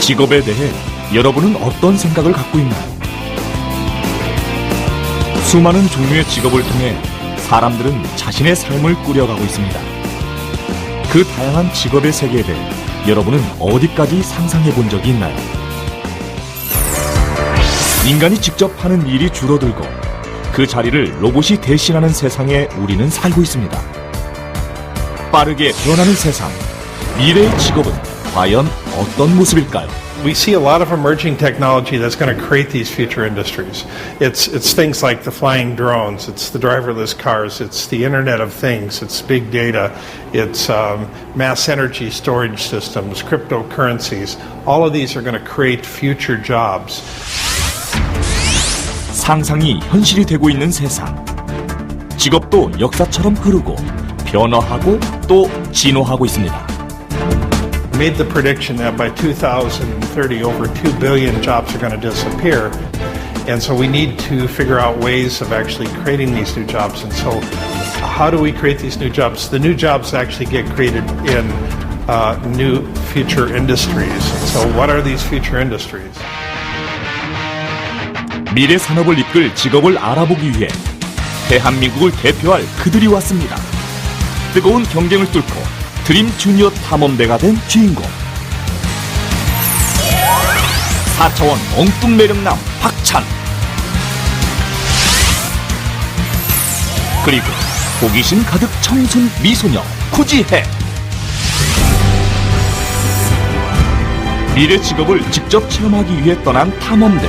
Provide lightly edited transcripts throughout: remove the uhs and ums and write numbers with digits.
직업에 대해 여러분은 어떤 생각을 갖고 있나요? 수많은 종류의 직업을 통해 사람들은 자신의 삶을 꾸려가고 있습니다. 그 다양한 직업의 세계에 대해 여러분은 어디까지 상상해 본 적이 있나요? 인간이 직접 하는 일이 줄어들고 그 자리를 로봇이 대신하는 세상에 우리는 살고 있습니다. 빠르게 변하는 세상, 미래의 직업은 과연 어떤 모습일까요? We see a lot of emerging technology that's going to create these future industries. It's things like the flying drones, it's the driverless cars, it's the Internet of Things, it's big data, it's mass energy storage systems, cryptocurrencies. All of these are going to create future jobs. 상상이 현실이 되고 있는 세상. 직업도 역사처럼 흐르고 변화하고 또 진화하고 있습니다. Made the prediction that by 2030 over 2 billion jobs are going to disappear, and so we need to figure out ways of actually creating these new jobs. And so how do we create these new jobs? The new jobs actually get created in new future industries. So what are these future industries? 미래 산업을 이끌 직업을 알아보기 위해 대한민국을 대표할 그들이 왔습니다. 뜨거운 경쟁을 뚫고 드림 주니어 탐험대가 된 주인공. 4차원 엉뚱 매력남 박찬. 그리고 호기심 가득 청순 미소녀 구지혜. 미래 직업을 직접 체험하기 위해 떠난 탐험대.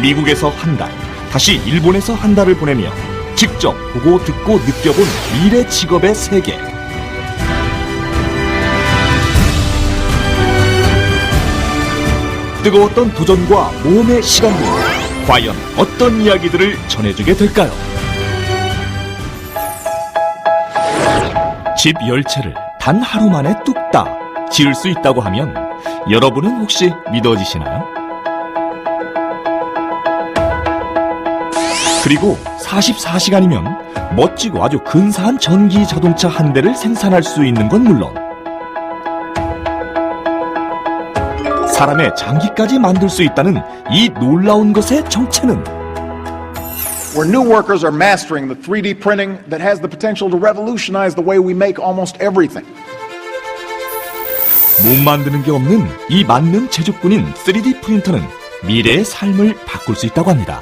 미국에서 한 달, 다시 일본에서 한 달을 보내며 직접 보고 듣고 느껴본 미래 직업의 세계. 뜨거웠던 도전과 모험의 시간들, 과연 어떤 이야기들을 전해주게 될까요? 집 열채를 단 하루 만에 뚝딱 지을 수 있다고 하면 여러분은 혹시 믿어지시나요? 그리고 44시간이면 멋지고 아주 근사한 전기 자동차 한 대를 생산할 수 있는 건 물론 사람의 장기까지 만들 수 있다는 이 놀라운 것의 정체는 Where new workers are mastering the 3D printing that has the potential to revolutionize the way we make almost everything. 못 만드는 게 없는 이 만능 제조꾼인 3D 프린터는 미래의 삶을 바꿀 수 있다고 합니다.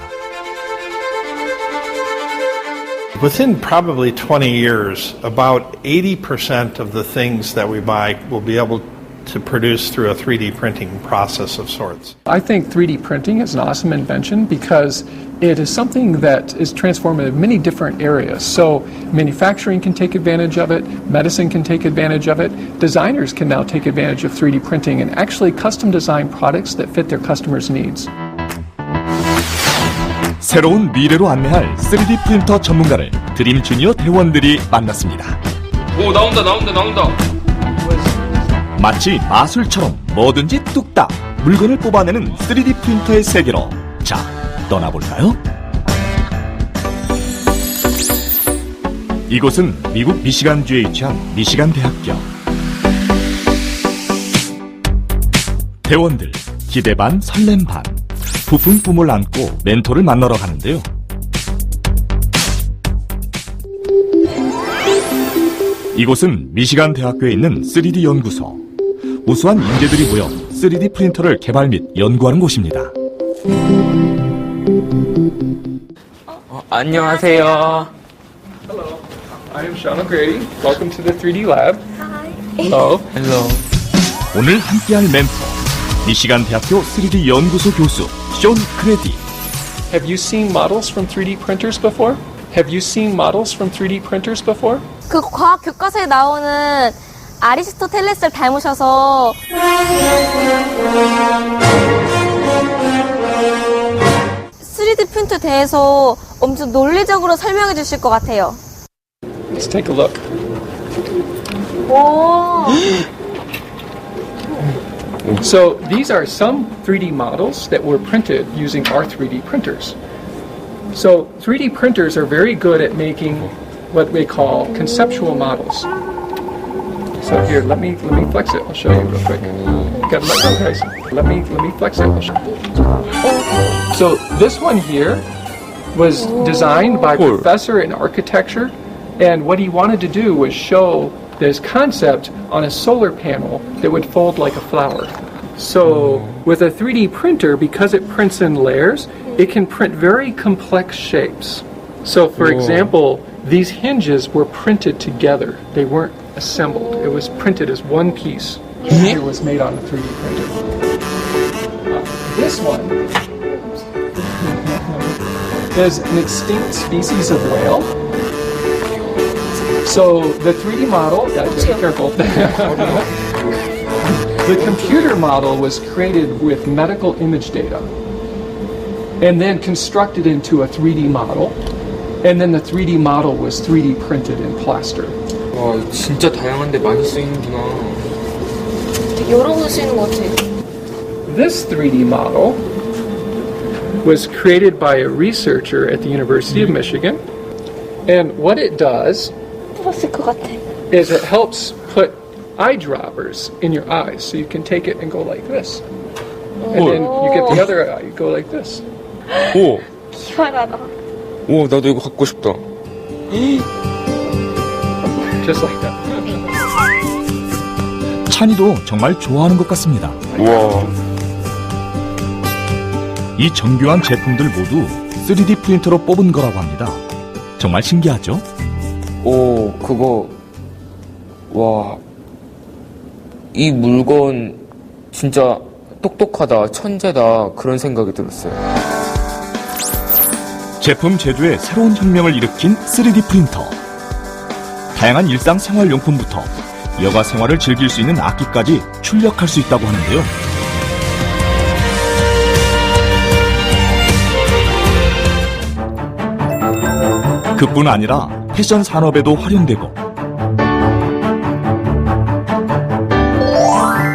Within probably 20 years, about 80% of the things that we buy will be able to produce through a 3D printing process of sorts. I think 3D printing is an awesome invention because it is something that is transformative in many different areas. So manufacturing can take advantage of it, medicine can take advantage of it, designers can now take advantage of 3D printing and actually custom design products that fit their customers' needs. 새로운 미래로 안내할 3D 프린터 전문가를 드림 주니어 대원들이 만났습니다. 오, 나온다. 마치 마술처럼 뭐든지 뚝딱 물건을 뽑아내는 3D 프린터의 세계로 자, 떠나볼까요? 이곳은 미국 미시간주에 위치한 미시간 대학교. 대원들 기대 반 설렘 반 부푼 꿈을 안고 멘토를 만나러 가는데요. 이곳은 미시간 대학교에 있는 3D 연구소. 우수한 인재들이 모여 3D 프린터를 개발 및 연구하는 곳입니다. 안녕하세요. Hello, I am Sean O'Grady. Welcome to the 3D Lab. Hi. Hello. 오늘 함께할 멘토 미시간 대학교 3D 연구소 교수 쇼 크레디. Have you seen models from 3D printers before? Have you seen models from 3D printers before? 그 과학 교과서에 나오는 아리스토텔레스를 닮으셔서 3D 프린터에 대해서 엄청 논리적으로 설명해 주실 것 같아요. Let's take a look. 오. So these are some 3D models that were printed using our 3D printers. So 3D printers are very good at making what we call conceptual models. So here, let me flex it. I'll show you real quick. Gotta let go, guys. Let me flex it. So this one here was designed by a professor in architecture, and what he wanted to do was show this concept on a solar panel that would fold like a flower. So with a 3D printer, because it prints in layers, it can print very complex shapes. So for example, these hinges were printed together. They weren't assembled. It was printed as one piece. It was made on a 3D printer. This one is an extinct species of whale. So the 3D model, gotta be careful. The computer model was created with medical image data and then constructed into a 3D model. And then the 3D model was 3D printed in plaster. 와, 진짜 다양한데 많이 쓰이는구나. 되게 여러 번 쓰이는 것 같아. This 3D model was created by a researcher at the University of Michigan. And what it does 뽑았을 것 같아. is it helps put eyedroppers in your eyes. So you can take it and go like this. And then you get the other eye, you go like this. 오, 기발하다. 오, 나도 이거 갖고 싶다. Just like that. 찬이도 정말 좋아하는 것 같습니다. 우와. 이 정교한 제품들 모두 3D 프린터로 뽑은 거라고 합니다. 정말 신기하죠? 오, 그거, 와. 이 물건 진짜 똑똑하다, 천재다, 그런 생각이 들었어요. 제품 제조에 새로운 혁명을 일으킨 3D 프린터. 다양한 일상 생활용품부터 여가 생활을 즐길 수 있는 악기까지 출력할 수 있다고 하는데요. 그뿐 아니라 패션 산업에도 활용되고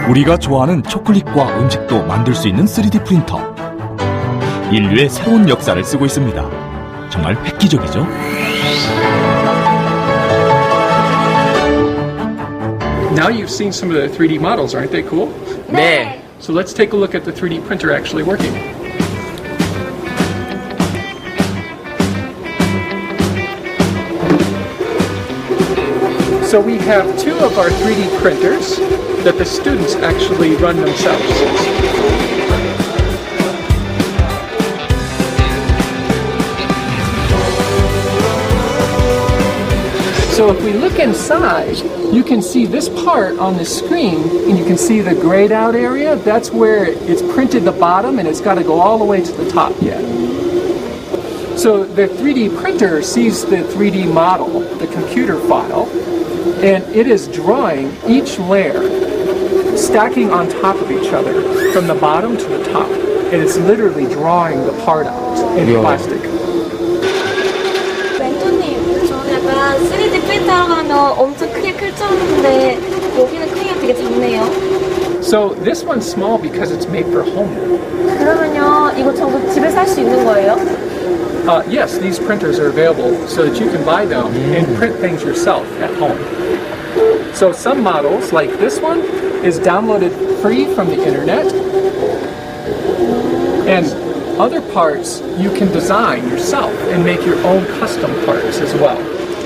우리가 좋아하는 초콜릿과 음식도 만들 수 있는 3D 프린터. 인류의 새로운 역사를 쓰고 있습니다. 정말 획기적이죠? Now you've seen some of the 3D models, aren't they cool? 네. So let's take a look at the 3D printer actually working. So we have two of our 3D printers that the students actually run themselves. So if we look inside, you can see this part on the screen, and you can see the grayed out area. That's where it's printed the bottom, and it's got to go all the way to the top yet. So the 3D printer sees the 3D model, the computer file, and it is drawing each layer, stacking on top of each other, from the bottom to the top. And it's literally drawing the part out in Yeah. plastic. 멘토님, 저는 약간 3D 프린터로 가면 엄청 크게 클 줄 알았는데 여기는 크기가 되게 작네요. So this one's small because it's made for home. 그러면요, 이거 전부 집에서 할 수 있는 거예요? Yes, these printers are available so that you can buy them and print things yourself at home. So some models, like this one, is downloaded free from the internet. And other parts you can design yourself and make your own custom parts as well.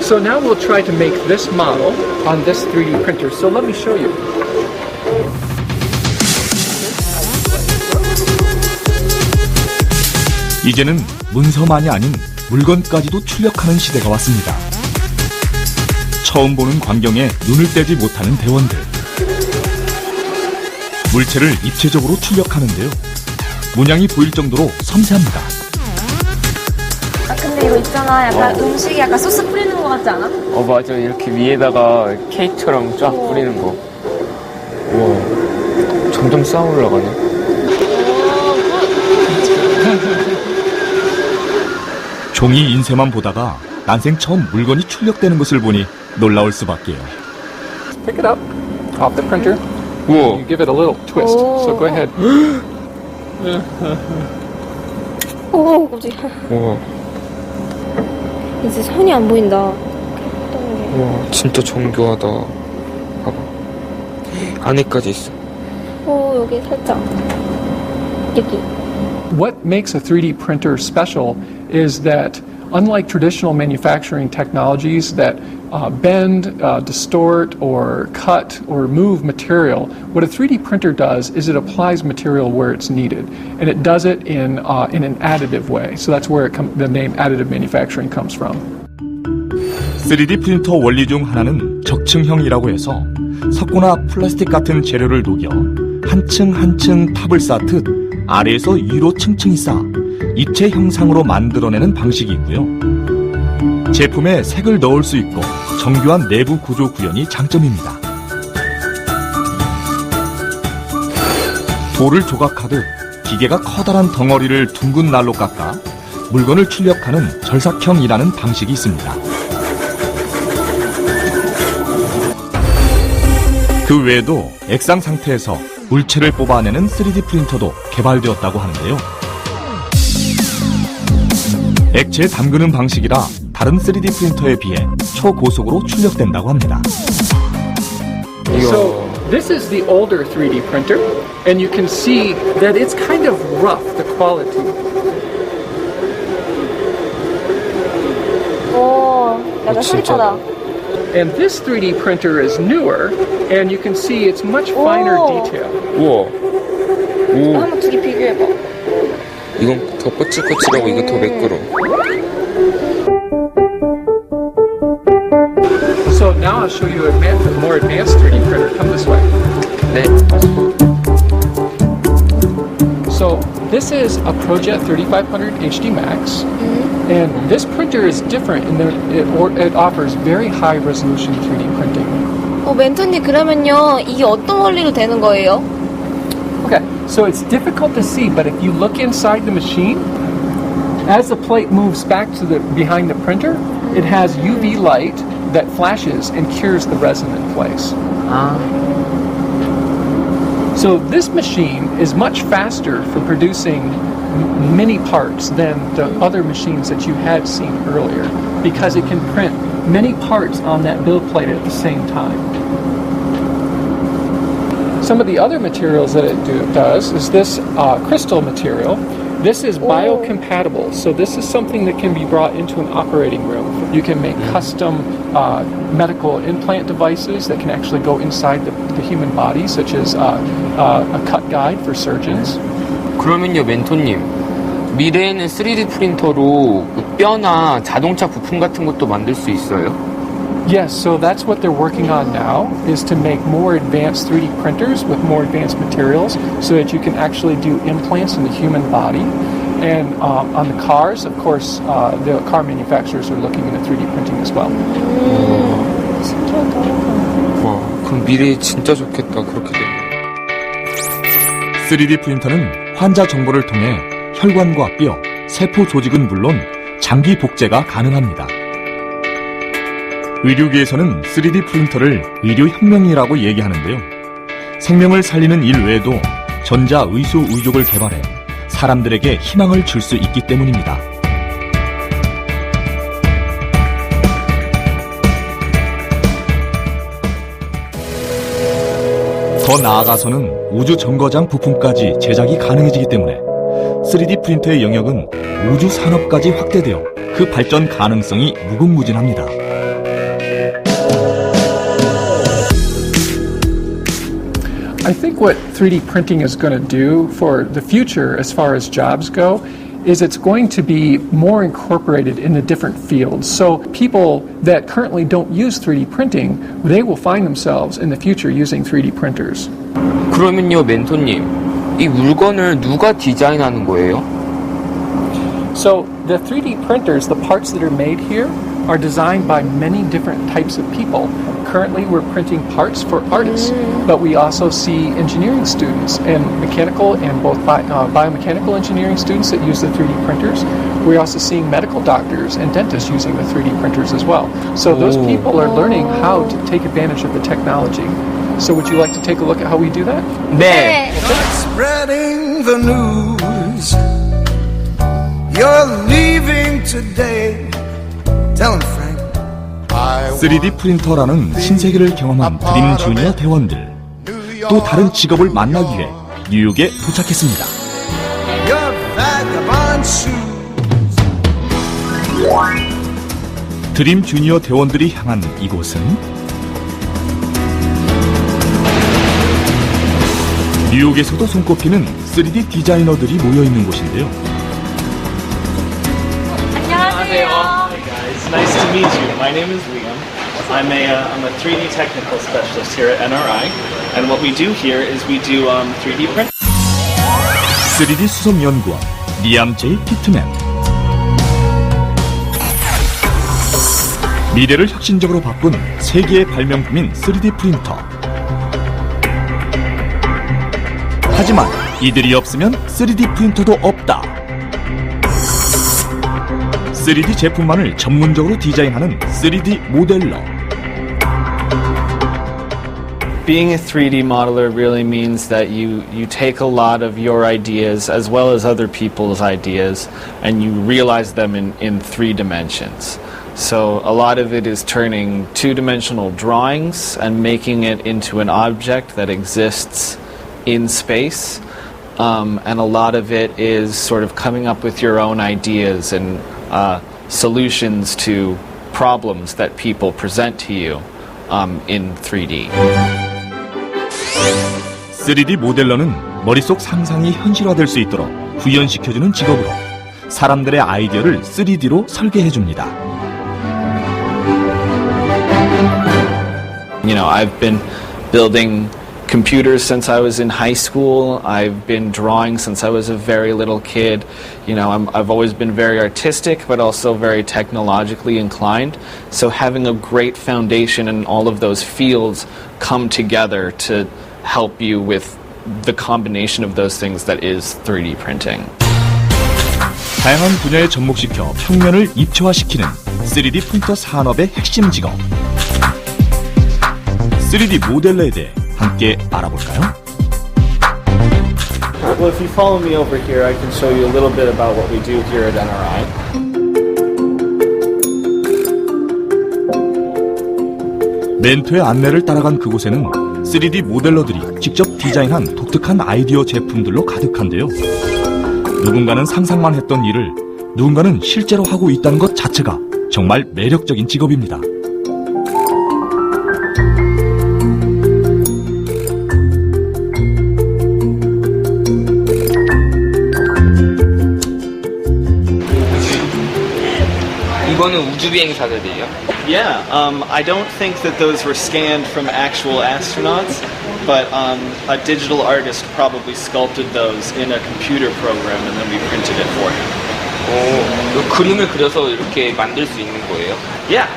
So now we'll try to make this model on this 3D printer. So let me show you. 이제는 문서만이 아닌 물건까지도 출력하는 시대가 왔습니다. 처음 보는 광경에 눈을 떼지 못하는 대원들. 물체를 입체적으로 출력하는데요. 문양이 보일 정도로 섬세합니다. 아 근데 이거 있잖아, 약간 음식에 약간 소스 뿌리는 거 같지 않아? 맞아. 이렇게 위에다가 케이크처럼 쫙 뿌리는 거. 우와. 점점 쌓아 올라가네. 종이 인쇄만 보다가 난생 처음 물건이 출력되는 것을 보니 놀라울 수밖에요. Pick it up off the printer. 우와. You give it a little twist. So go ahead. 오, 깜짝이야. 우와. 이제 손이 안 보인다. 우와. 진짜 정교하다. 봐봐. 안에까지 있어. 여기 살짝. 여기. What makes a 3D printer special is that unlike traditional manufacturing technologies that bend, distort, or cut, or move material, what a 3D printer does is it applies material where it's needed, and it does it in an additive way. So that's where the name additive manufacturing comes from. 3D 프린터 원리 중 하나는 적층형이라고 해서 석고나 플라스틱 같은 재료를 녹여 한 층 한 층 탑을 쌓듯 아래에서 위로 층층이 쌓아 입체 형상으로 만들어내는 방식이 있고요. 제품에 색을 넣을 수 있고 정교한 내부 구조 구현이 장점입니다. 돌을 조각하듯 기계가 커다란 덩어리를 둥근 날로 깎아 물건을 출력하는 절삭형이라는 방식이 있습니다. 그 외에도 액상 상태에서 물체를 뽑아내는 3D 프린터도 개발되었다고 하는데요. 액체에 담그는 방식이라 다른 3D 프린터에 비해 초고속으로 출력된다고 합니다. So this is the older 3D printer, and you can see that it's kind of rough, the quality. 오, 약간 흐릿하다. And this 3D printer is newer, and you can see it's much finer Oh. detail. 우와. 오, 한번 두 개 비교해봐. 이건 더 거칠거칠하고 이거 더 매끄러. So now I'll show you a more advanced 3D printer. Come this way. 네. So this is a Projet 3500 HD Max, and this printer is different in that it offers very high resolution 3D printing. 멘토님 그러면요 이게 어떤 원리로 되는 거예요? Okay, so it's difficult to see, but if you look inside the machine, as the plate moves back to the behind the printer, it has UV light that flashes and cures the resin in place. 아, So this machine is much faster for producing many parts than the other machines that you had seen earlier, because it can print many parts on that build plate at the same time. Some of the other materials that it does is this crystal material. This is biocompatible, so this is something that can be brought into an operating room. You can make custom medical implant devices that can actually go inside the human body, such as a cut guide for surgeons. 그러면요, 멘토님. 미래에는 3D 프린터로 뼈나 자동차 부품 같은 것도 만들 수 있어요? Yes, so that's what they're working on now, is to make more advanced 3D printers with more advanced materials so that you can actually do implants in the human body. And on the cars, of course, the car manufacturers are looking into 3D printing as well. 와, 그럼 미래에 진짜 좋겠다, 그렇게 되면. 3D 프린터는 환자 정보를 통해 혈관과 뼈, 세포 조직은 물론 장기 복제가 가능합니다. 의료계에서는 3D 프린터를 의료혁명이라고 얘기하는데요. 생명을 살리는 일 외에도 전자 의소 의족을 개발해 사람들에게 희망을 줄 수 있기 때문입니다. 더 나아가서는 우주 정거장 부품까지 제작이 가능해지기 때문에 3D 프린터의 영역은 우주 산업까지 확대되어 그 발전 가능성이 무궁무진합니다. I think what 3D printing is going to do for the future as far as jobs go is it's going to be more incorporated in the different fields. So people that currently don't use 3D printing, they will find themselves in the future using 3D printers. 그러면요, 멘토님. 이 물건을 누가 디자인하는 거예요? So the 3D printers, the parts that are made here, are designed by many different types of people. Currently, we're printing parts for artists, but we also see engineering students and mechanical and both biomechanical engineering students that use the 3D printers. We're also seeing medical doctors and dentists using the 3D printers as well. So those people are learning how to take advantage of the technology. So would you like to take a look at how we do that? 네. Spreading the news. You're leaving today. Tell him, Frank. 3D 프린터라는 신세계를 경험한 드림 주니어 대원들. 또 다른 직업을 만나기 위해 뉴욕에 도착했습니다. Your vagabond shoes. 드림 주니어 대원들이 향한 이곳은 뉴욕에서도 손꼽히는 3D 디자이너들이 모여있는 곳인데요. 안녕하세요. Hi guys, nice to meet you. My name is Liam. I'm a 3D technical specialist here at NRI, and what we do here is we do 3D print. 3D 수석 연구원 리암 제이 피트맨. 미래를 혁신적으로 바꾼 세계의 발명품인 3D 프린터. 하지만 이들이 없으면 3D 프린터도 없다. 3D 제품만을 전문적으로 디자인하는 3D 모델러. Being a 3D modeler really means that you take a lot of your ideas as well as other people's ideas and you realize them in 3 dimensions. So a lot of it is turning 2-dimensional drawings and making it into an object that exists in space. And a lot of it is sort of coming up with your own ideas and solutions to problems that people present to you in 3D. 3D 모델러는 머릿속 상상이 현실화될 수 있도록 구현시켜주는 직업으로 사람들의 아이디어를 3D로 설계해줍니다. You know, I've been building computers since I was in high school. I've been drawing since I was a very little kid. You know, I've always been very artistic, but also very technologically inclined. So having a great foundation in all of those fields come together to help you with the combination of those things that is 3D printing. 다양한 분야에 접목시켜 평면을 입체화시키는 3D 프린터 산업의 핵심 직업. 3D 모델러에 대해 함께 알아볼까요? Well, if you follow me over here, I can show you a little bit about what we do here at NRI. 멘토의 안내를 따라간 그곳에는 3D 모델러들이 직접 디자인한 독특한 아이디어 제품들로 가득한데요. 누군가는 상상만 했던 일을 누군가는 실제로 하고 있다는 것 자체가 정말 매력적인 직업입니다. 이거는 우주 비행 사들이에요? Yeah, I don't think that those were scanned from actual astronauts, but a digital artist probably sculpted those in a computer program and then we printed it for him. 오, 그림을 그려서 이렇게 만들 수 있는 거예요? Yeah,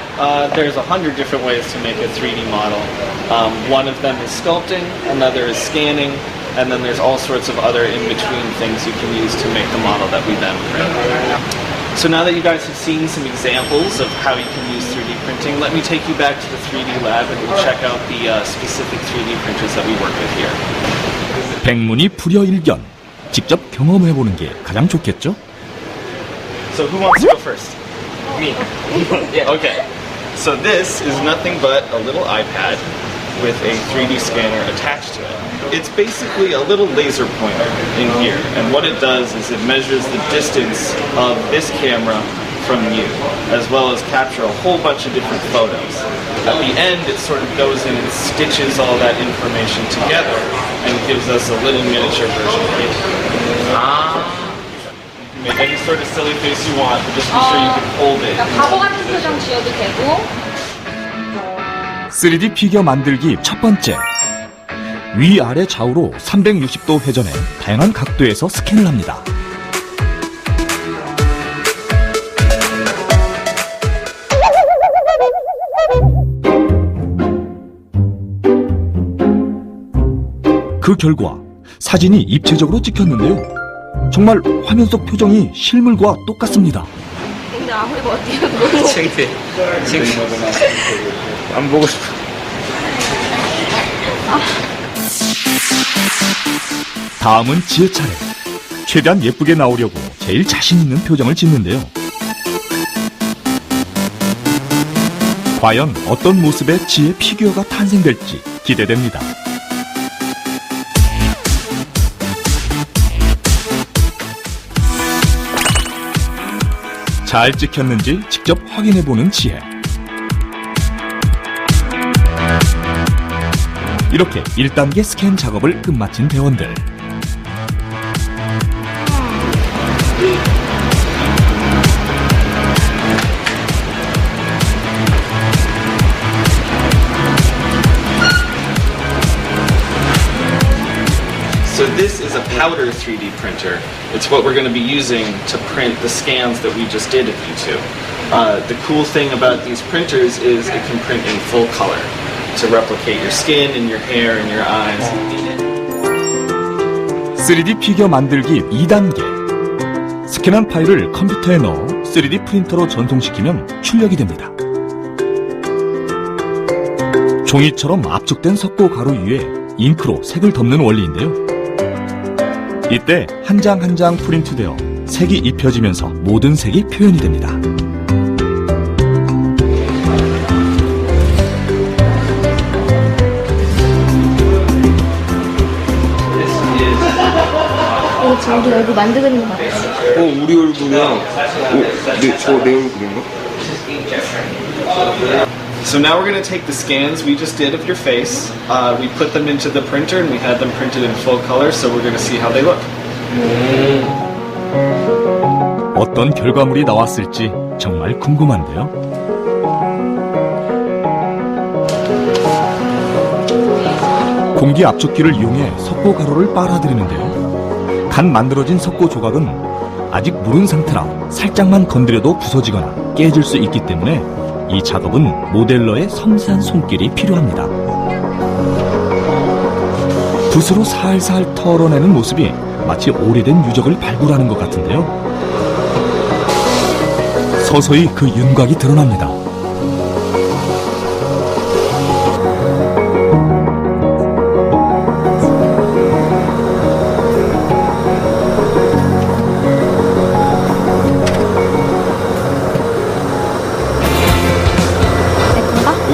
there's 100 different ways to make a 3D model. One of them is sculpting, another is scanning, and then there's all sorts of other in-between things you can use to make the model that we then print. So now that you guys have seen some examples of how you can use 3D printing, let me take you back to the 3D lab and we'll check out the specific 3D printers that we work with here. 백문이 불여일견. 직접 경험해보는 게 가장 좋겠죠? So who wants to go first? Me. Yeah. Okay. So this is nothing but a little iPad with a 3D scanner attached to it. It's basically a little laser pointer in here, and what it does is it measures the distance of this camera from you, as well as capture a whole bunch of different photos. At the end, it sort of goes in and stitches all that information together and gives us a little miniature version of it. You can make any sort of silly face you want, but just be sure you can hold it. 바보 같은 표정 지어도 되고. 3D 피규어 만들기 첫 번째. 위아래 좌우로 360도 회전해 다양한 각도에서 스캔을 합니다. 그 결과 사진이 입체적으로 찍혔는데요. 정말 화면 속 표정이 실물과 똑같습니다. 근데 아무리 어때요? 창피해. 안 보고 싶어. 다음은 지혜 차례. 최대한 예쁘게 나오려고 제일 자신 있는 표정을 짓는데요. 과연 어떤 모습의 지혜 피규어가 탄생될지 기대됩니다. 잘 찍혔는지 직접 확인해보는 지혜. 이렇게 1단계 스캔 작업을 끝마친 대원들. So this is a powder 3D printer. It's what we're going to be using to print the scans that we just did of you two. The cool thing about these printers is it can print in full color to replicate your skin and your hair and your eyes. 3D 피규어 만들기 2단계. 스캔한 파일을 컴퓨터에 넣어 3D 프린터로 전송시키면 출력이 됩니다. 종이처럼 압축된 석고 가루 위에 잉크로 색을 덮는 원리인데요. 이때 한 장 한 장 프린트되어 색이 입혀지면서 모든 색이 표현이 됩니다. 이거 자기 얼굴 만들고 있는 거 같아. 우리 얼굴이야. 내 얼굴인가? So now we're going to take the scans we just did of your face. We put them into the printer and we had them printed in full color, so we're going to see how they look. 어떤 결과물이 나왔을지 정말 궁금한데요. 공기 압축기를 이용해 석고 가루를 빨아들이는데요. 간 만들어진 석고 조각은 아직 무른 상태라 살짝만 건드려도 부서지거나 깨질 수 있기 때문에 이 작업은 모델러의 섬세한 손길이 필요합니다. 붓으로 살살 털어내는 모습이 마치 오래된 유적을 발굴하는 것 같은데요. 서서히 그 윤곽이 드러납니다.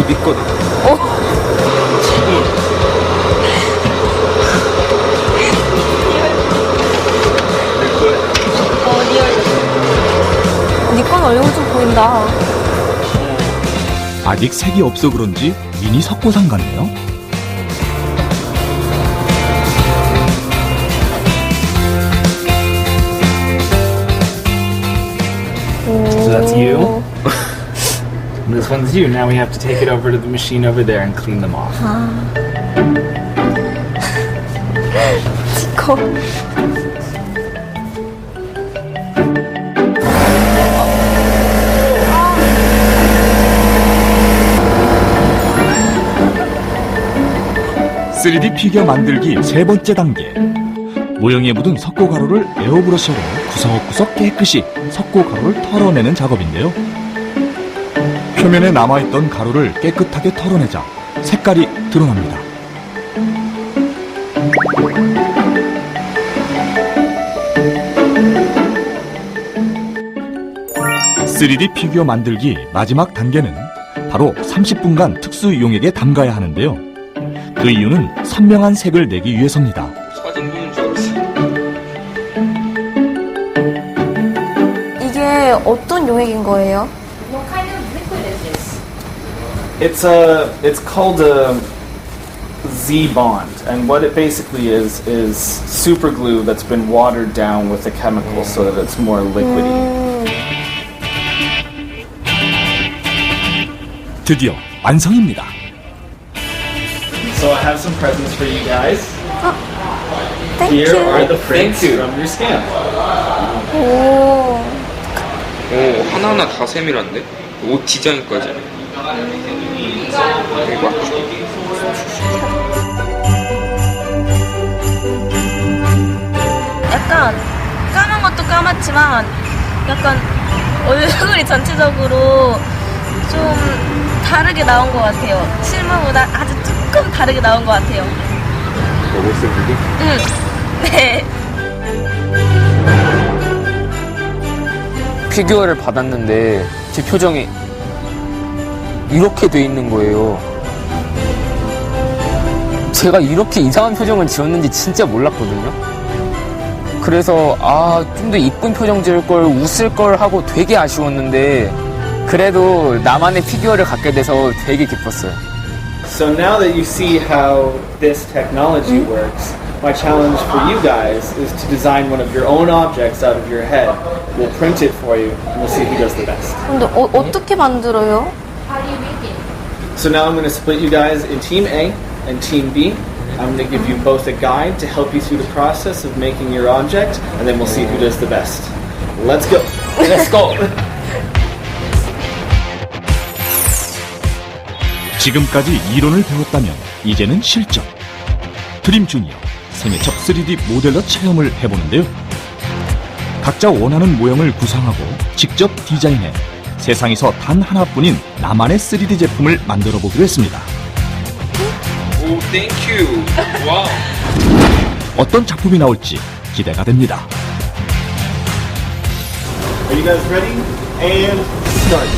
네 거다. 니건 얼굴 좀 보인다. 아직 색이 없어 그런지 미니 석고상 같네요. So that's you. This one's you. Now we have to take it over to the machine over there and clean them off. 지커. (3D) 피규어 만들기 세 번째 단계. 모형에 묻은 석고 가루를 에어브러셔로 구석구석 깨끗이 석고 가루를 털어내는 작업인데요. 표면에 남아있던 가루를 깨끗하게 털어내자 색깔이 드러납니다. (3D) 피규어 만들기 마지막 단계는 바로 30분간 특수 용액에 담가야 하는데요. 그 이유는 선명한 색을 내기 위해서입니다. 사진 보는 줄 알았어. 이게 어떤 용액인 거예요? It's called a Z bond, and what it basically is super glue that's been watered down with a chemical so that it's more liquidy. 드디어 완성입니다. So I have some presents for you guys. Thank Here you. are the prints from your scan. 오. 하나하나 다 세밀한데? 옷 디자인까지. 대박. 약간 까만 것도 까맣지만 약간 얼굴이 전체적으로 좀 다르게 나온 것 같아요. 실물보다 아주 조금 다르게 나온 것 같아요. 못생기게? 응. 네. 피규어를 받았는데 제 표정이 이렇게 돼 있는 거예요. 제가 이렇게 이상한 표정을 지었는지 진짜 몰랐거든요. 그래서 좀 더 이쁜 표정 지을 걸, 웃을 걸 하고 되게 아쉬웠는데 그래도 나만의 피규어를 갖게 돼서 되게 기뻤어요. So now that you see how this technology works, my challenge for you guys is to design one of your own objects out of your head. We'll print it for you, and we'll see who does the best. 근데 어떻게 만들어요? So now I'm going to split you guys in Team A and Team B. I'm going to give you both a guide to help you through the process of making your object, and then we'll see who does the best. Let's go. Let's go! 지금까지 이론을 배웠다면 이제는 실전. 드림 주니어 생애 첫 3D 모델러 체험을 해보는데요. 각자 원하는 모형을 구상하고 직접 디자인해 세상에서 단 하나뿐인 나만의 3D 제품을 만들어 보기로 했습니다. 오, 땡큐. 와우. 어떤 작품이 나올지 기대가 됩니다. Are you guys ready? And start.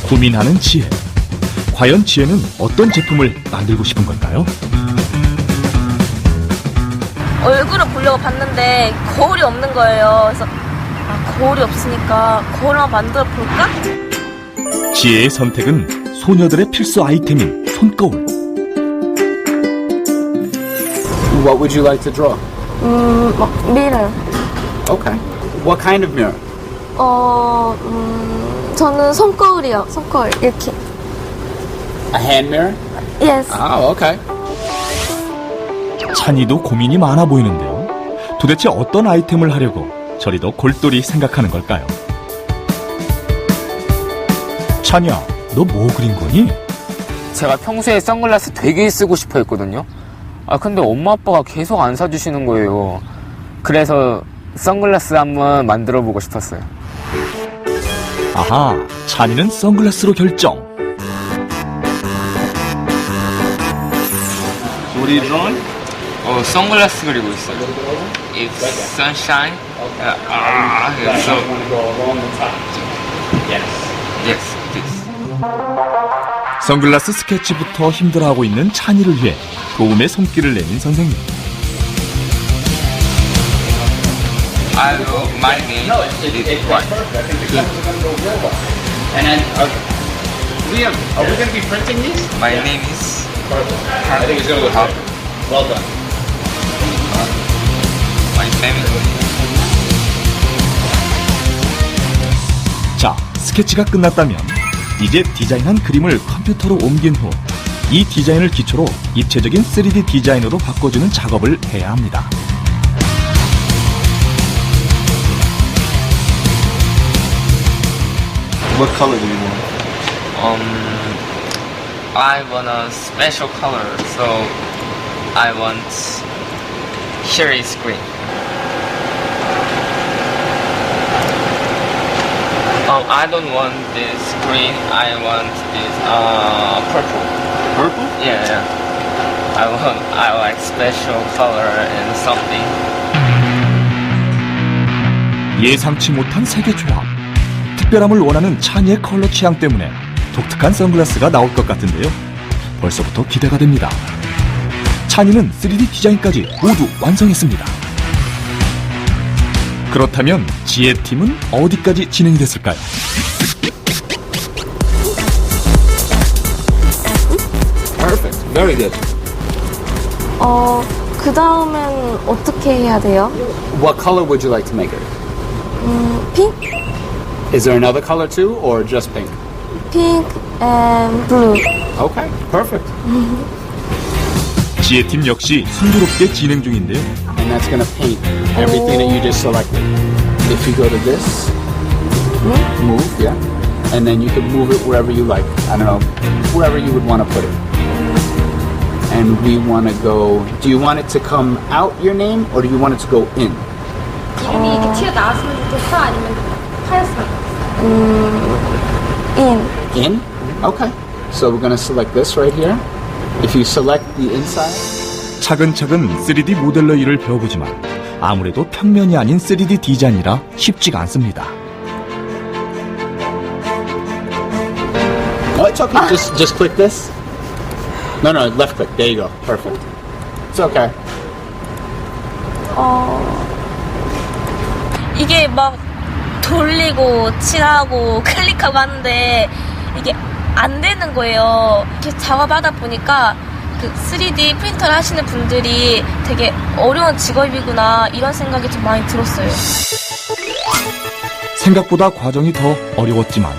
고민하는 지혜. 과연 지혜는 어떤 제품을 만들고 싶은 걸까요? 얼굴을 보려고 봤는데 거울이 없는 거예요. 그래서 거울이 없으니까 거울을 한번 만들어 볼까? 지혜의 선택은 소녀들의 필수 아이템인 손거울. What would you like to draw? mirror. Okay. What kind of mirror? 저는 손거울이요. 손거울 이렇게. A hand mirror? Yes. Oh, okay. 찬이도 고민이 많아 보이는데요. 도대체 어떤 아이템을 하려고 저리도 골똘히 생각하는 걸까요? 찬이야, 너 뭐 그린 거니? 제가 평소에 선글라스 되게 쓰고 싶어 했거든요. 근데 엄마 아빠가 계속 안 사주시는 거예요. 그래서 선글라스 한번 만들어 보고 싶었어요. 아하, 찬이는 선글라스로 결정. What are you drawing? 선글라스 그리고 있어요. It's sunshine. So yes, this. 선글라스 스케치부터 힘들어하고 있는 찬이를 위해 도움의 손길을 내민 선생님. My name is what? And then, Liam, are we going to be printing these? My name is. I think it's going to look good. Well done. My family. 자, 스케치가 끝났다면 이제 디자인한 그림을 컴퓨터로 옮긴 후 이 디자인을 기초로 입체적인 3D 디자인으로 바꿔주는 작업을 해야 합니다. What color do you want? I want a special color, so I want cherry green. I don't want this green. I want this purple. Purple? Yeah. I like special color and something. 예상치 못한 색의 조합. 특별함을 원하는 찬이의 컬러 취향 때문에 독특한 선글라스가 나올 것 같은데요. 벌써부터 기대가 됩니다. 찬이는 3D 디자인까지 모두 완성했습니다. 그렇다면 지혜팀은 어디까지 진행이 됐을까요? Perfect. Very good. 그 다음엔 어떻게 해야 돼요? What color would you like to make it? Pink, Is there another color too, or just pink? pink and blue. Okay, perfect. 지혜팀 역시 순조롭게 진행 중인데요. And that's going to paint everything that you just selected. If you go to this, move, yeah. And then you can move it wherever you like. I don't know, wherever you would want to put it. And we want to go, do you want it to come out your name, or do you want it to go in? 이름이 이렇게 튀어나왔으면 좋겠어? 아니면 하였으면 좋겠어? In? Okay. So we're going to select this right here. If you select the inside, 차근차근 3D 모델러 일을 배워보지만 아무래도 평면이 아닌 3D 디자인이라 쉽지가 않습니다. oh, it's okay. Just click this. No, left click. There you go. Perfect. It's okay. 이게 막 돌리고 칠하고 클릭하고 하는데 이게 안 되는 거예요. 이렇게 작업하다 보니까 그 3D 프린터를 하시는 분들이 되게 어려운 직업이구나 이런 생각이 좀 많이 들었어요. 생각보다 과정이 더 어려웠지만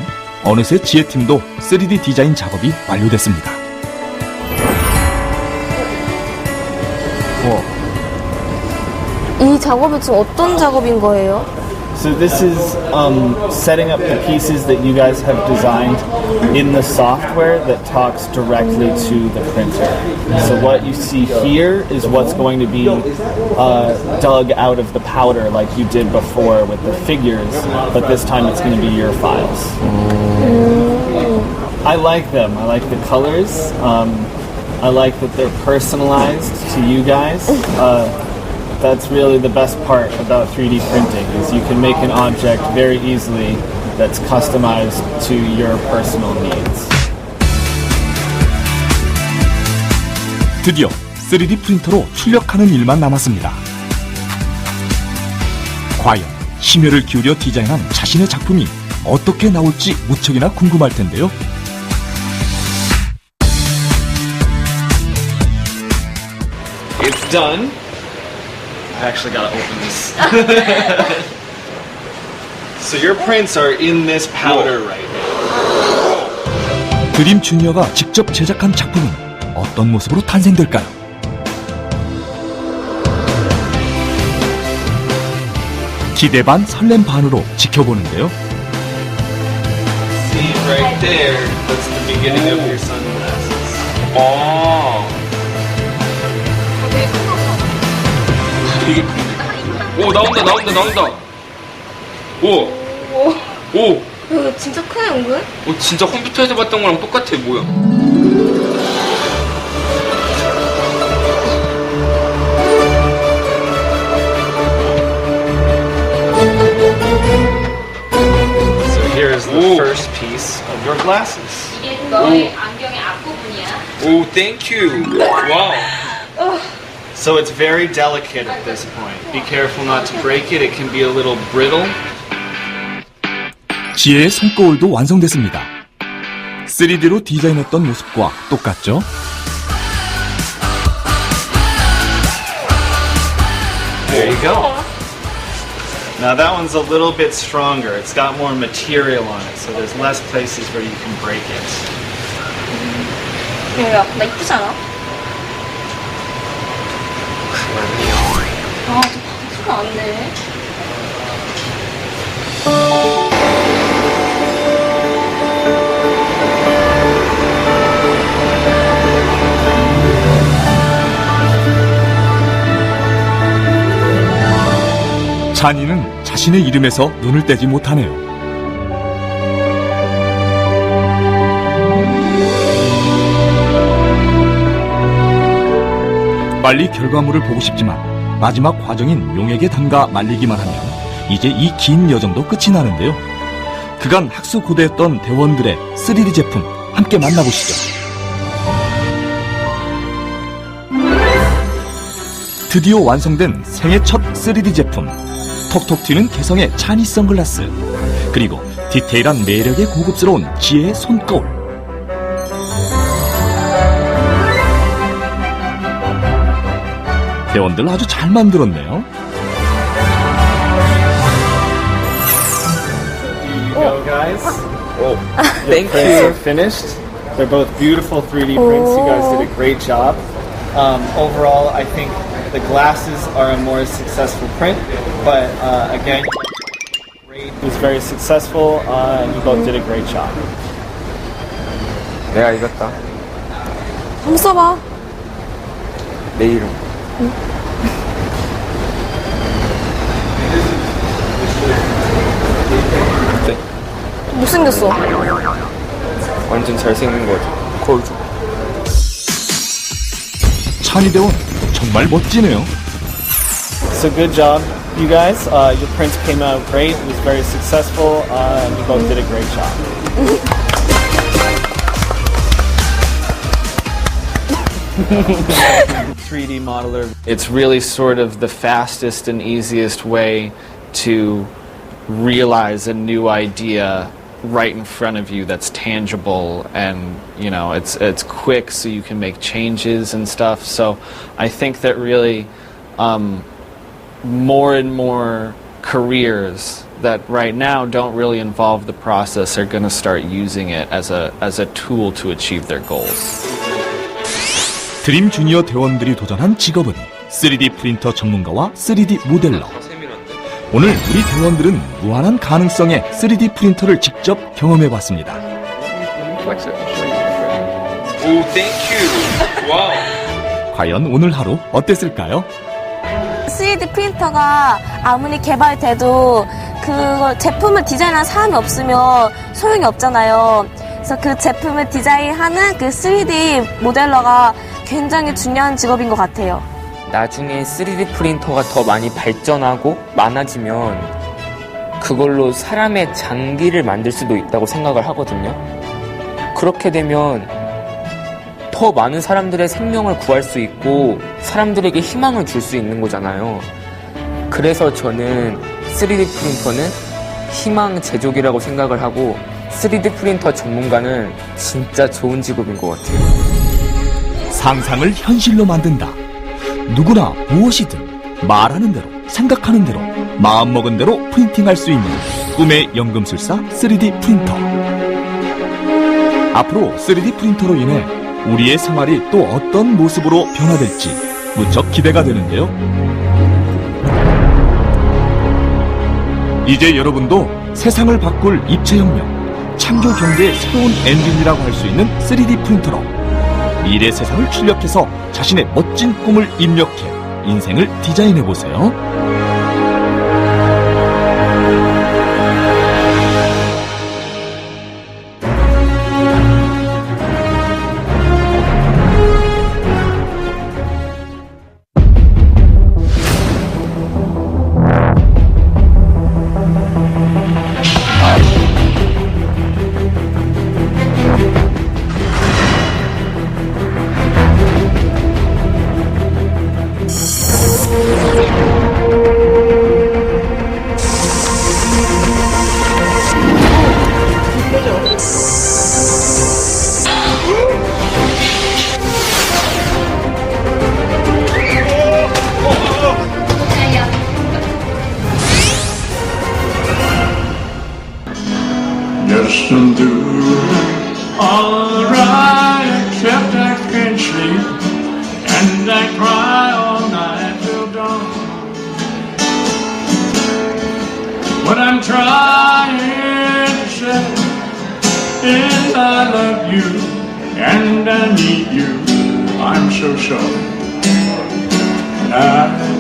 어느새 지혜팀도 3D 디자인 작업이 완료됐습니다. 이 작업은 지금 어떤 작업인 거예요? So this is setting up the pieces that you guys have designed in the software that talks directly to the printer. So what you see here is what's going to be dug out of the powder like you did before with the figures, but this time it's going to be your files. I like them. I like the colors. I like that they're personalized to you guys. That's really the best part about 3D printing is you can make an object very easily that's customized to your personal needs. 드디어 3D 프린터로 출력하는 일만 남았습니다. 과연 심혈을 기울여 디자인한 자신의 작품이 어떻게 나올지 무척이나 궁금할 텐데요. It's done. I actually gotta open this. So your prints are in this powder right now. 드림 주니어가 직접 제작한 작품은 어떤 모습으로 탄생될까요? 기대 반 설렘 반으로 지켜보는데요. See right there, that's the beginning of your sunglasses. 되게 오 나온다. 오. 이거 진짜 크네 은근? 진짜 컴퓨터에서 봤던 거랑 똑같아. 뭐야? So here is the first piece of your glasses. 이게 너의 안경의 앞부분이야. 오, 땡큐. 와우. So it's very delicate at this point. Be careful not to break it. It can be a little brittle. 지혜의 손거울도 완성됐습니다. 3D로 디자인했던 모습과 똑같죠? There you go. Now that one's a little bit stronger. It's got more material on it, so there's less places where you can break it. 야, 나 이쁘지 않아? 아, 저 방수가 안 돼. 찬이는 자신의 이름에서 눈을 떼지 못하네요. 빨리 결과물을 보고 싶지만 마지막 과정인 용액에 담가 말리기만 하면 이제 이 긴 여정도 끝이 나는데요. 그간 학수고대했던 대원들의 3D 제품 함께 만나보시죠. 드디어 완성된 생애 첫 3D 제품. 톡톡 튀는 개성의 차니 선글라스, 그리고 디테일한 매력에 고급스러운 지혜의 손거울. 대원들 아주 잘 만들었네요. Here you go, guys. 오, Your prints are finished. They're both beautiful 3D prints. You guys did a great job. Overall, I think the glasses are a more successful print, but again, it was very successful, and you both did a great job. 내가 이겼다. 한번 써봐. 내 이름. 어때? 못생겼어. 완전 잘생긴 거지. 거울 줘. 찬이 대원 정말 멋지네요. So good job, you guys. Your prints came out great. It was very successful, and you both did a great job. 3D modeler. It's really sort of the fastest and easiest way to realize a new idea right in front of you that's tangible, and you know, it's quick, so you can make changes and stuff. So I think that really more and more careers that right now don't really involve the process are going to start using it as a tool to achieve their goals. 드림 주니어 대원들이 도전한 직업은 3D 프린터 전문가와 3D 모델러. 오늘 우리 대원들은 무한한 가능성의 3D 프린터를 직접 경험해봤습니다. 오, 땡큐. 와우. 과연 오늘 하루 어땠을까요? 3D 프린터가 아무리 개발돼도 그 제품을 디자인하는 사람이 없으면 소용이 없잖아요. 그래서 그 제품을 디자인하는 그 3D 모델러가 굉장히 중요한 직업인 것 같아요. 나중에 3D 프린터가 더 많이 발전하고 많아지면 그걸로 사람의 장기를 만들 수도 있다고 생각을 하거든요. 그렇게 되면 더 많은 사람들의 생명을 구할 수 있고 사람들에게 희망을 줄 수 있는 거잖아요. 그래서 저는 3D 프린터는 희망 제조기라고 생각을 하고 3D 프린터 전문가는 진짜 좋은 직업인 것 같아요. 상상을 현실로 만든다. 누구나 무엇이든 말하는 대로, 생각하는 대로, 마음먹은 대로 프린팅할 수 있는 꿈의 연금술사 3D 프린터. 앞으로 3D 프린터로 인해 우리의 생활이 또 어떤 모습으로 변화될지 무척 기대가 되는데요. 이제 여러분도 세상을 바꿀 입체혁명, 창조 경제의 새로운 엔진이라고 할 수 있는 3D 프린터로 미래 세상을 출력해서 자신의 멋진 꿈을 입력해 인생을 디자인해보세요. Yes, and do all right, except I can't sleep, and I cry all night till dawn. What I'm trying to say is I love you, and I need you, I'm so sure. And I